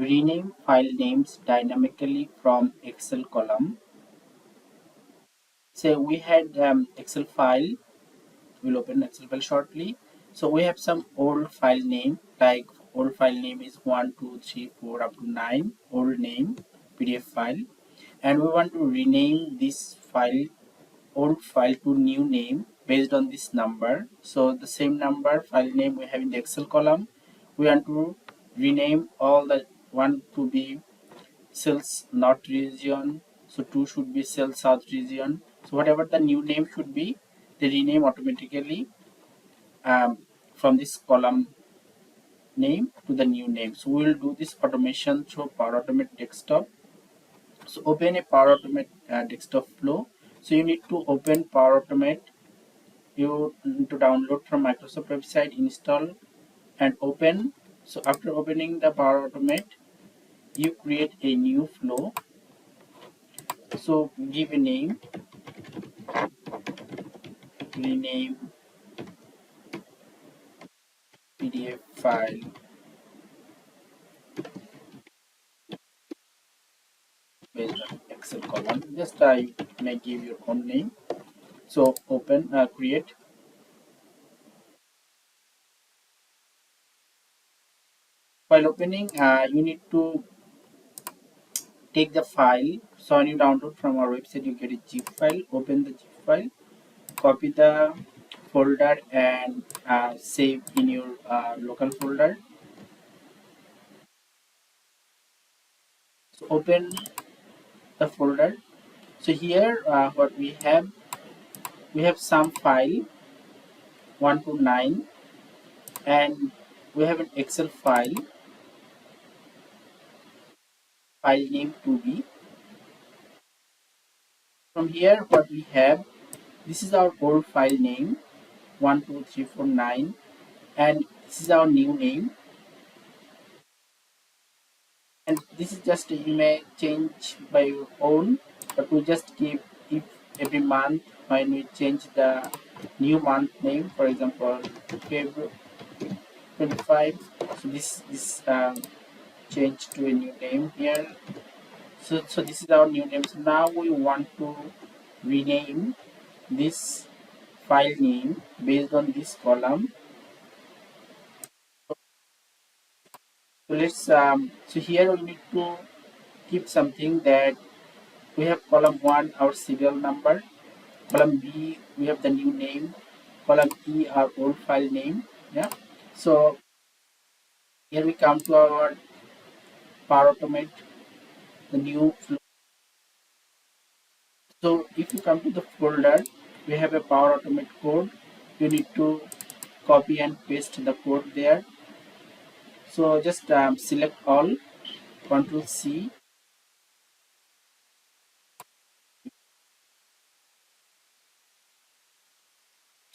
rename file names dynamically from Excel column. Say we had Excel file. We'll open Excel file shortly. So we have some old file name, like old file name is 1 2 3 4 up to 9 old name PDF file, and we want to rename this file old file to new name based on this number. So the same number file name we have in the Excel column, we want to rename all the one to be sales north region, so 2 should be sales south region. So whatever the new name should be, they rename automatically um, from this column name to the new name. So we will do this automation through Power Automate desktop. So open a Power Automate desktop flow. So you need to open Power Automate. You need to download from Microsoft website, install and open. So after opening the Power Automate, you create a new flow. So give a name, rename PDF file based on Excel column. Just you may give your own name. So open, create. While opening, you need to take the file. So when you download from our website, you get a zip file. Open the zip file, copy the folder and save in your local folder. So open the folder. So here what we have some file 1 to 9, and we have an Excel file name 2b. From here what we have, this is our old file name 12349, and this is our new name, and this is just you may change by your own, but we just give if every month when we change the new month name, for example February 25, so this change to a new name here. So this is our new name. So now we want to rename this file name based on this column. So let's so here we need to keep something that we have column 1 our serial number, column B we have the new name, column E our old file name. Yeah. So here we come to our Power Automate, the new flow. So if you come to the folder, we have a Power Automate code. You need to copy and paste the code there. So just select all, Control C.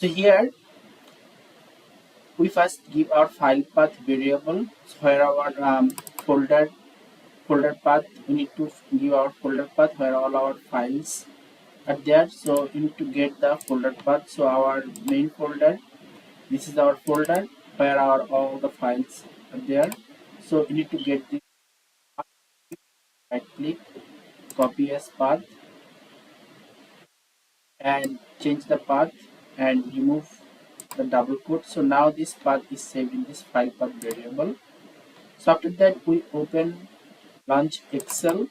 So here we first give our file path variable. So where our folder path, we need to give our folder path where all our files are there. So you need to get the folder path. So our main folder, this is our folder where our all the files are there. So you need to get this, right click, copy as path and change the path and remove the double quote. So now this path is saved in this file path variable. So after that we open launch Excel.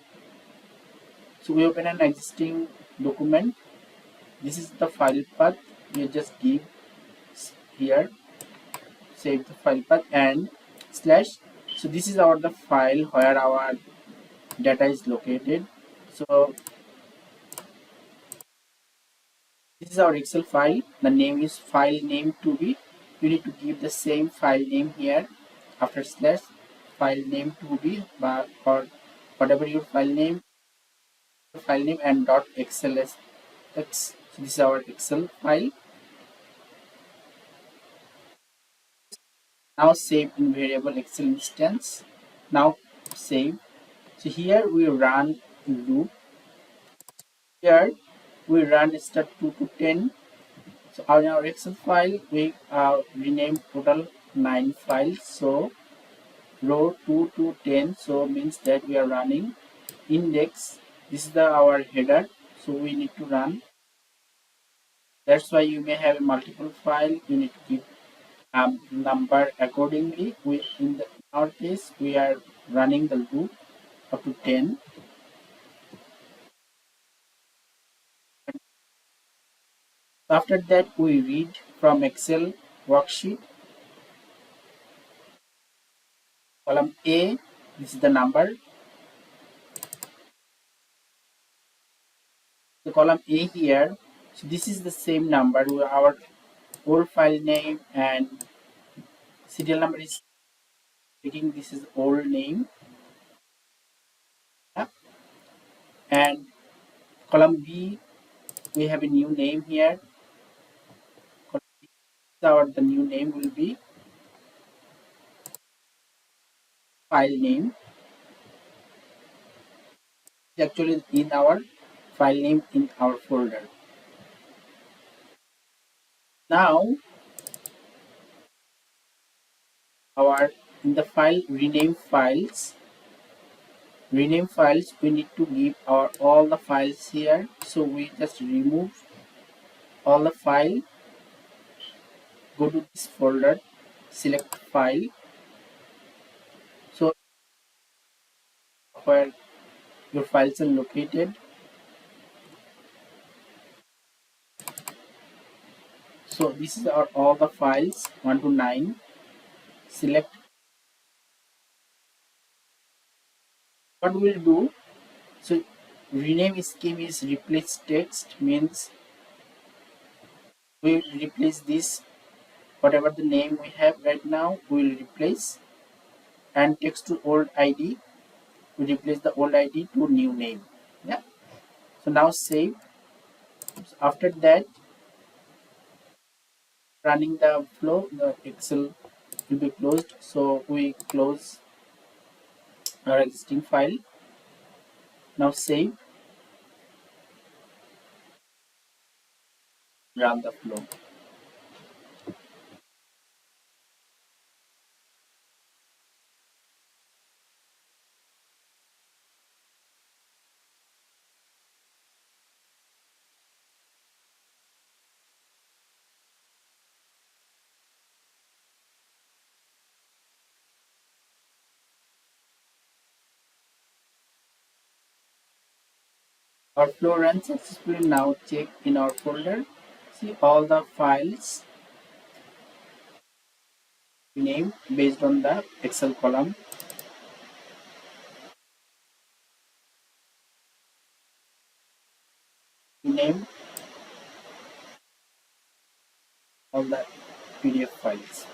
So we open an existing document. This is the file path. We just give here, save the file path and slash. So this is our the file where our data is located. So this is our Excel file. The name is file name 2b. You need to give the same file name here after slash file name 2b or whatever your file name and dot xls. So this is our Excel file. Now save in variable Excel instance. Now save. So here we run loop. Here we run start 2 to 10. So in our Excel file we rename total 9 files. So row 2 to 10, so means that we are running index. This is the our header, so we need to run. That's why you may have a multiple file. You need to give number accordingly. In our case, we are running the loop up to 10. After that, we read from Excel worksheet. Column A, this is the number. The column A here, so this is the same number with our old file name, and serial number is taking this is old name. Yeah. And column B, we have a new name here. The new name will be file name. It's actually in our file name in our folder. Now our in the file rename files, we need to give our all the files here. So we just remove all the file, go to this folder, select file, so where your files are located. So this is our all the files 1 to 9. Select what we'll do. So rename scheme is replace text, means we will replace this whatever the name we have right now, we will replace, and text to old ID, we replace the old ID to new name. Yeah. So now save. So after that, running the flow, the Excel will be closed. So we close our existing file. Now save, run the flow. Our flow runs successfully. Now check in our folder. See all the files name based on the Excel column. Name all the PDF files.